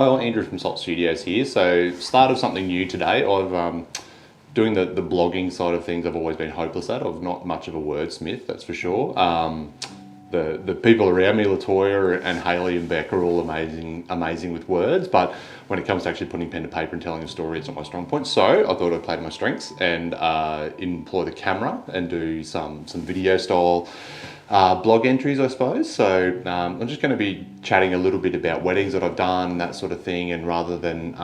Hi, I'm Andrew from Salt Studios here. So, start of something new today. I've doing the blogging side of things. I've always been hopeless at. I'm not much of a wordsmith, that's for sure. The people around me, Latoya and Haley and Beck, are all amazing with words. But when it comes to actually putting pen to paper and telling a story, it's not my strong point. So I thought I'd play to my strengths and employ the camera and do some video style blog entries, I suppose. So I'm just going to be chatting a little bit about weddings that I've done, that sort of thing, and rather than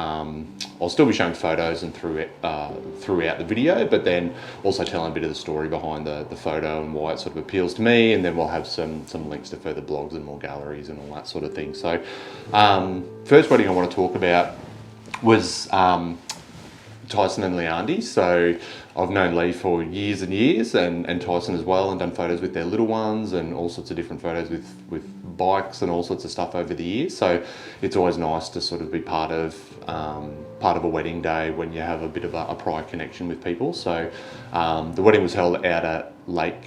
I'll still be showing photos and throughout the video, but then also telling a bit of the story behind the photo and why it sort of appeals to me, and then we'll have some links to further blogs and more galleries and all that sort of thing. So first wedding I want to talk about was Tyson and Leandi. So I've known Lee for years and years, and Tyson as well, and done photos with their little ones and all sorts of different photos with bikes and all sorts of stuff over the years. So it's always nice to sort of be part of a wedding day when you have a bit of a prior connection with people. So the wedding was held out at Lake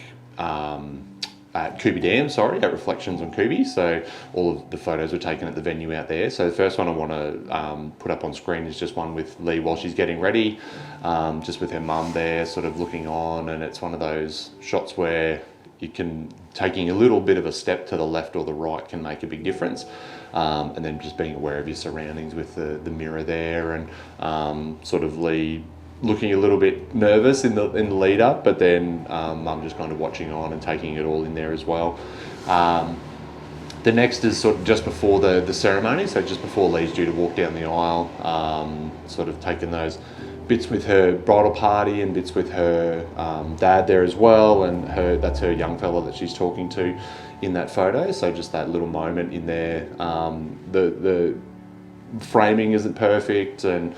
at Kubi Dam, at Reflections on Kubi. So all of the photos were taken at the venue out there. So the first one I want to put up on screen is just one with Lee while she's getting ready, just with her mum there sort of looking on, and it's one of those shots where taking a little bit of a step to the left or the right can make a big difference. And then just being aware of your surroundings with the mirror there, and sort of Lee looking a little bit nervous in the lead up, but then Mum just kind of watching on and taking it all in there as well. The next is sort of just before the ceremony, so just before Lee's due to walk down the aisle, sort of taking those bits with her bridal party and bits with her dad there as well, and that's her young fella that she's talking to in that photo. So just that little moment in there. The framing isn't perfect, and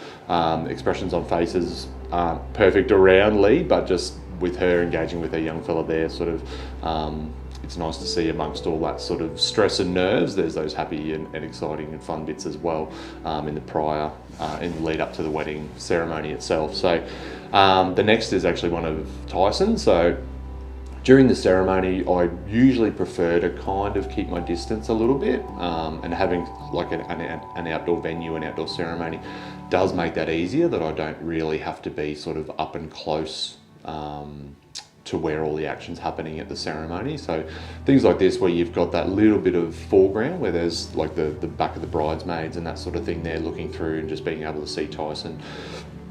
expressions on faces aren't perfect around Lee, but just with her engaging with her young fella there, sort of it's nice to see amongst all that sort of stress and nerves, there's those happy and exciting and fun bits as well in the lead up to the wedding ceremony itself. So the next is actually one of Tyson. So during the ceremony, I usually prefer to kind of keep my distance a little bit, and having like an outdoor venue, an outdoor ceremony does make that easier, that I don't really have to be sort of up and close to where all the action's happening at the ceremony. So things like this, where you've got that little bit of foreground where there's like the back of the bridesmaids and that sort of thing there looking through, and just being able to see Tyson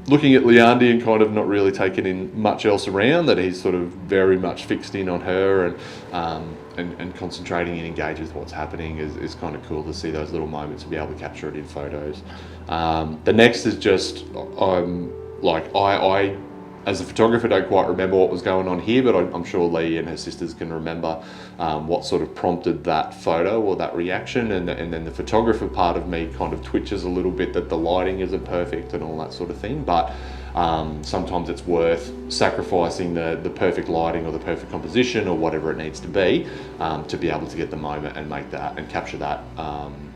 looking at Leandi and kind of not really taking in much else around, that he's sort of very much fixed in on her and concentrating and engaged with what's happening is kind of cool to see those little moments and be able to capture it in photos. The next is just, I as a photographer don't quite remember what was going on here, but I'm sure Lee and her sisters can remember what sort of prompted that photo or that reaction, and then the photographer part of me kind of twitches a little bit that the lighting isn't perfect and all that sort of thing. But sometimes it's worth sacrificing the perfect lighting or the perfect composition or whatever it needs to be able to get the moment and make that and capture that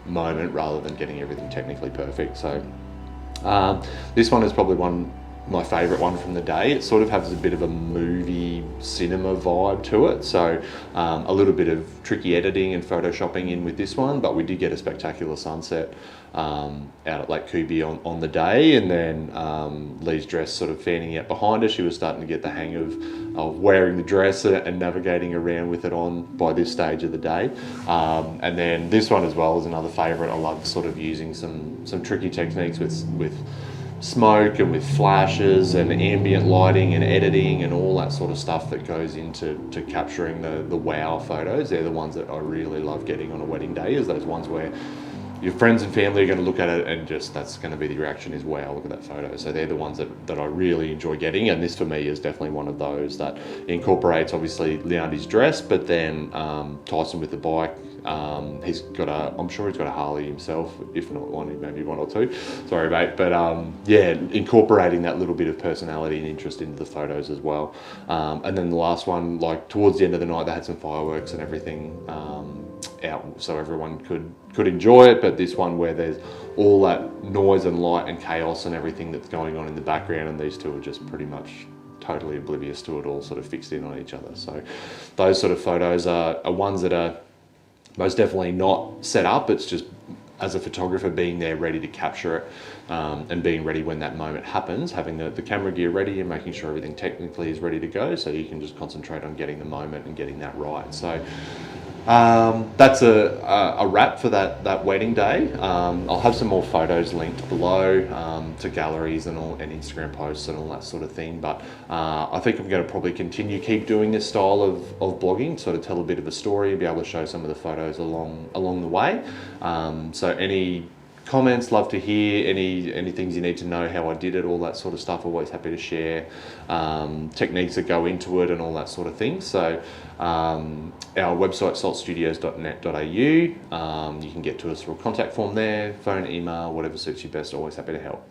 moment, rather than getting everything technically perfect. So this one is probably my favourite one from the day. It sort of has a bit of a movie cinema vibe to it, so a little bit of tricky editing and photoshopping in with this one, but we did get a spectacular sunset out at Lake Kubi on the day, and then Lee's dress sort of fanning out behind her. She was starting to get the hang of wearing the dress and navigating around with it on by this stage of the day. And then this one as well is another favourite. I love sort of using some tricky techniques with smoke and with flashes and ambient lighting and editing and all that sort of stuff that goes into capturing the wow photos. They're the ones that I really love getting on a wedding day, is those ones where your friends and family are going to look at it and just, that's going to be the reaction is, wow, look at that photo. So they're the ones that I really enjoy getting, and this for me is definitely one of those that incorporates obviously Leandi's dress, but then Tyson with the bike. I'm sure he's got a Harley himself, if not one, maybe one or two. Sorry, mate. But incorporating that little bit of personality and interest into the photos as well. And then the last one, like towards the end of the night, they had some fireworks and everything out, so everyone could enjoy it. But this one, where there's all that noise and light and chaos and everything that's going on in the background, and these two are just pretty much totally oblivious to it all, sort of fixed in on each other. So those sort of photos are ones that are most definitely not set up. It's just as a photographer, being there ready to capture it, and being ready when that moment happens, having the camera gear ready and making sure everything technically is ready to go, so you can just concentrate on getting the moment and getting that right. So that's a wrap for that wedding day. I'll have some more photos linked below, to galleries and Instagram posts and all that sort of thing. But I think I'm going to probably keep doing this style of blogging, sort of tell a bit of a story, be able to show some of the photos along the way. So any comments, love to hear any things you need to know, how I did it, all that sort of stuff. Always happy to share techniques that go into it and all that sort of thing. So our website, saltstudios.net.au. You can get to us through a contact form there, phone, email, whatever suits you best. Always happy to help.